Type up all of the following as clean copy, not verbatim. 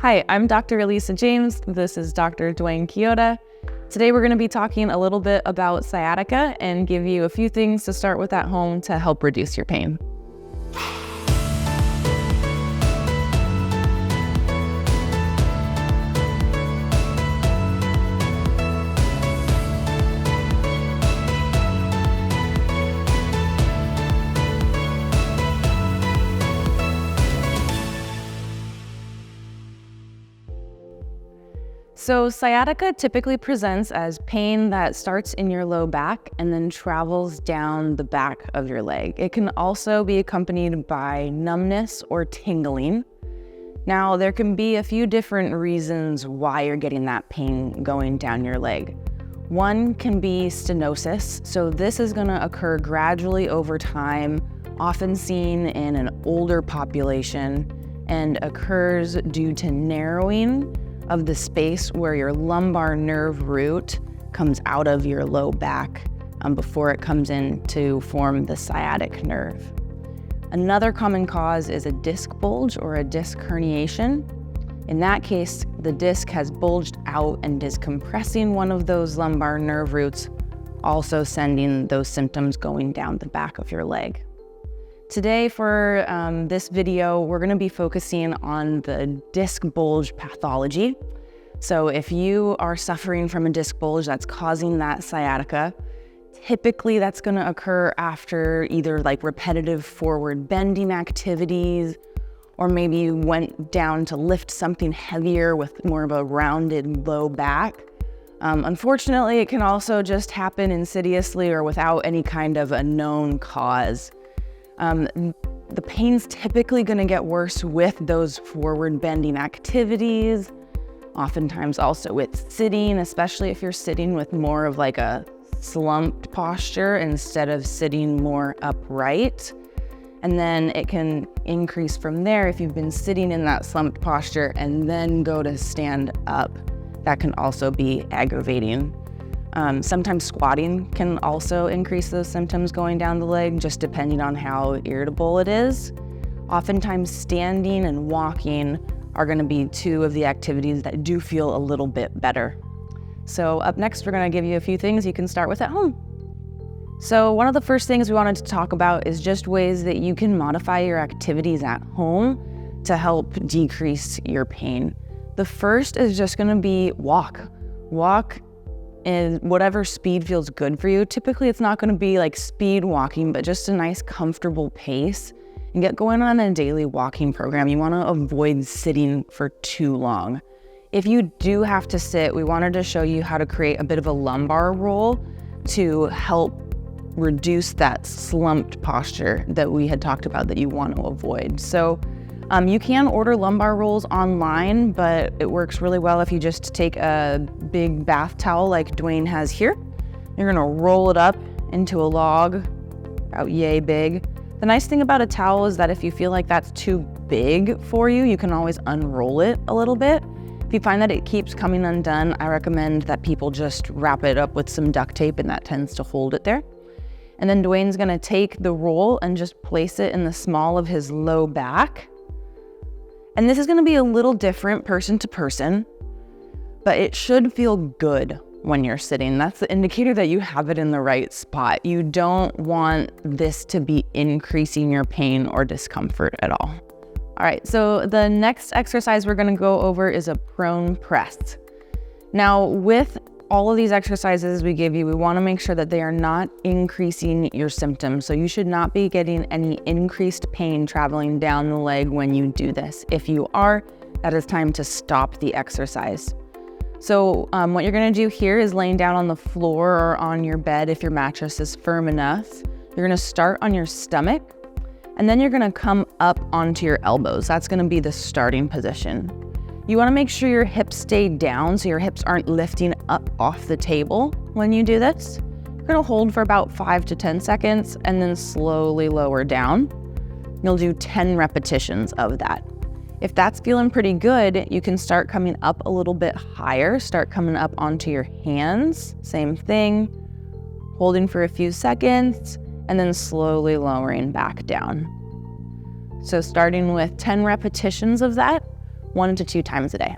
Hi, I'm Dr. Alisa James. This is Dr. Dwayne Kyoda. Today we're going to be talking a little bit about sciatica and give you a few things to start with at home to help reduce your pain. So sciatica typically presents as pain that starts in your low back and then travels down the back of your leg. It can also be accompanied by numbness or tingling. Now, there can be a few different reasons why you're getting that pain going down your leg. One can be stenosis. So this is going to occur gradually over time, often seen in an older population, and occurs due to narrowing of the space where your lumbar nerve root comes out of your low back before it comes in to form the sciatic nerve. Another common cause is a disc bulge or a disc herniation. In that case, the disc has bulged out and is compressing one of those lumbar nerve roots, also sending those symptoms going down the back of your leg. Today for this video, we're going to be focusing on the disc bulge pathology. So if you are suffering from a disc bulge that's causing that sciatica, typically that's going to occur after either like repetitive forward bending activities, or maybe you went down to lift something heavier with more of a rounded low back. Unfortunately, it can also just happen insidiously or without any kind of a known cause. The pain's typically going to get worse with those forward bending activities, oftentimes also with sitting, especially if you're sitting with more of like a slumped posture instead of sitting more upright. And then it can increase from there if you've been sitting in that slumped posture and then go to stand up. That can also be aggravating. Sometimes squatting can also increase those symptoms going down the leg, just depending on how irritable it is. Oftentimes standing and walking are going to be two of the activities that do feel a little bit better. So up next, we're going to give you a few things you can start with at home. So one of the first things we wanted to talk about is just ways that you can modify your activities at home to help decrease your pain. The first is just going to be walk. Walk in whatever speed feels good for you. Typically, it's not going to be like speed walking, but just a nice, comfortable pace. And get going on a daily walking program. You want to avoid sitting for too long. If you do have to sit, we wanted to show you how to create a bit of a lumbar roll to help reduce that slumped posture that we had talked about that you want to avoid. So you can order lumbar rolls online, but it works really well if you just take a big bath towel like Dwayne has here. You're gonna roll it up into a log, about yay big. The nice thing about a towel is that if you feel like that's too big for you, you can always unroll it a little bit. If you find that it keeps coming undone, I recommend that people just wrap it up with some duct tape, and that tends to hold it there. And then Dwayne's gonna take the roll and just place it in the small of his low back. And this is going to be a little different person to person, but it should feel good when you're sitting. That's the indicator that you have it in the right spot. You don't want this to be increasing your pain or discomfort at all. All right, so the next exercise we're going to go over is a prone press. Now, with all of these exercises we give you, we want to make sure that they are not increasing your symptoms. So you should not be getting any increased pain traveling down the leg when you do this. If you are, that is time to stop the exercise. So what you're going to do here is laying down on the floor or on your bed if your mattress is firm enough. You're going to start on your stomach, and then you're going to come up onto your elbows. That's going to be the starting position. You want to make sure your hips stay down so your hips aren't lifting up off the table when you do this. You're going to hold for about 5 to 10 seconds and then slowly lower down. You'll do 10 repetitions of that. If that's feeling pretty good, you can start coming up a little bit higher. Start coming up onto your hands. Same thing. Holding for a few seconds and then slowly lowering back down. So starting with 10 repetitions of that, 1 to 2 times a day.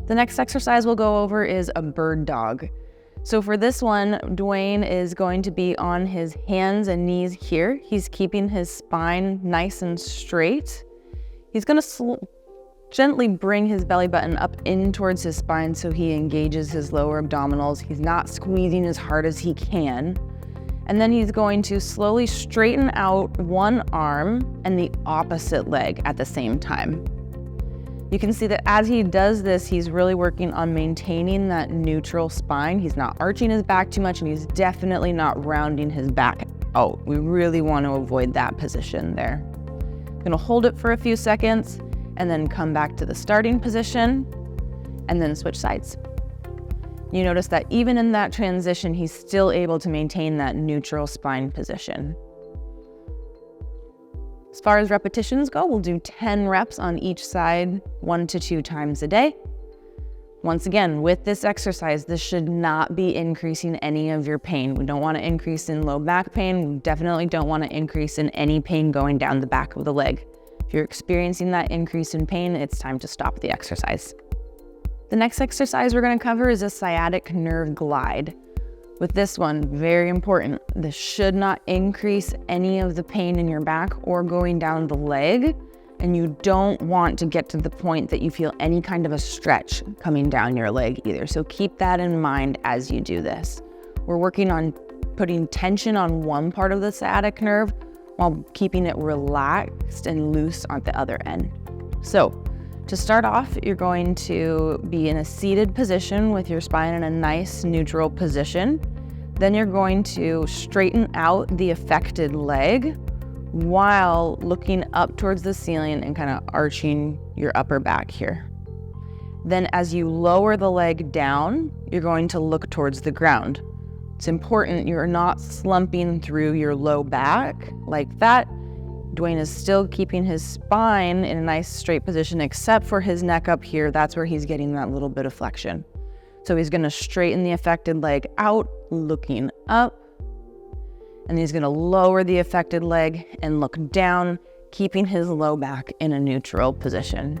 The next exercise we'll go over is a bird dog. So for this one, Dwayne is going to be on his hands and knees here. He's keeping his spine nice and straight. He's going to gently bring his belly button up in towards his spine so he engages his lower abdominals. He's not squeezing as hard as he can. And then he's going to slowly straighten out one arm and the opposite leg at the same time. You can see that as he does this, he's really working on maintaining that neutral spine. He's not arching his back too much, and he's definitely not rounding his back out. We really want to avoid that position there. I'm gonna hold it for a few seconds and then come back to the starting position and then switch sides. You notice that even in that transition, he's still able to maintain that neutral spine position. As far as repetitions go, we'll do 10 reps on each side, 1 to 2 times a day. Once again, with this exercise, this should not be increasing any of your pain. We don't want to increase in low back pain. We definitely don't want to increase in any pain going down the back of the leg. If you're experiencing that increase in pain, it's time to stop the exercise. The next exercise we're going to cover is a sciatic nerve glide. With this one, very important, this should not increase any of the pain in your back or going down the leg, and you don't want to get to the point that you feel any kind of a stretch coming down your leg either. So keep that in mind as you do this. We're working on putting tension on one part of the sciatic nerve while keeping it relaxed and loose on the other end. So to start off, you're going to be in a seated position with your spine in a nice neutral position. Then you're going to straighten out the affected leg while looking up towards the ceiling and kind of arching your upper back here. Then as you lower the leg down, you're going to look towards the ground. It's important you're not slumping through your low back like that. Dwayne is still keeping his spine in a nice straight position except for his neck up here. That's where he's getting that little bit of flexion. So he's going to straighten the affected leg out, looking up, and he's going to lower the affected leg and look down, keeping his low back in a neutral position.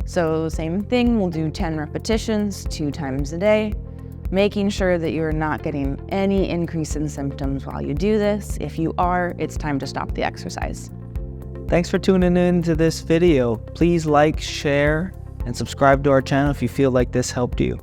So same thing, we'll do 10 repetitions 2 times a day, making sure that you're not getting any increase in symptoms while you do this. If you are, it's time to stop the exercise. Thanks for tuning in to this video. Please like, share, and subscribe to our channel if you feel like this helped you.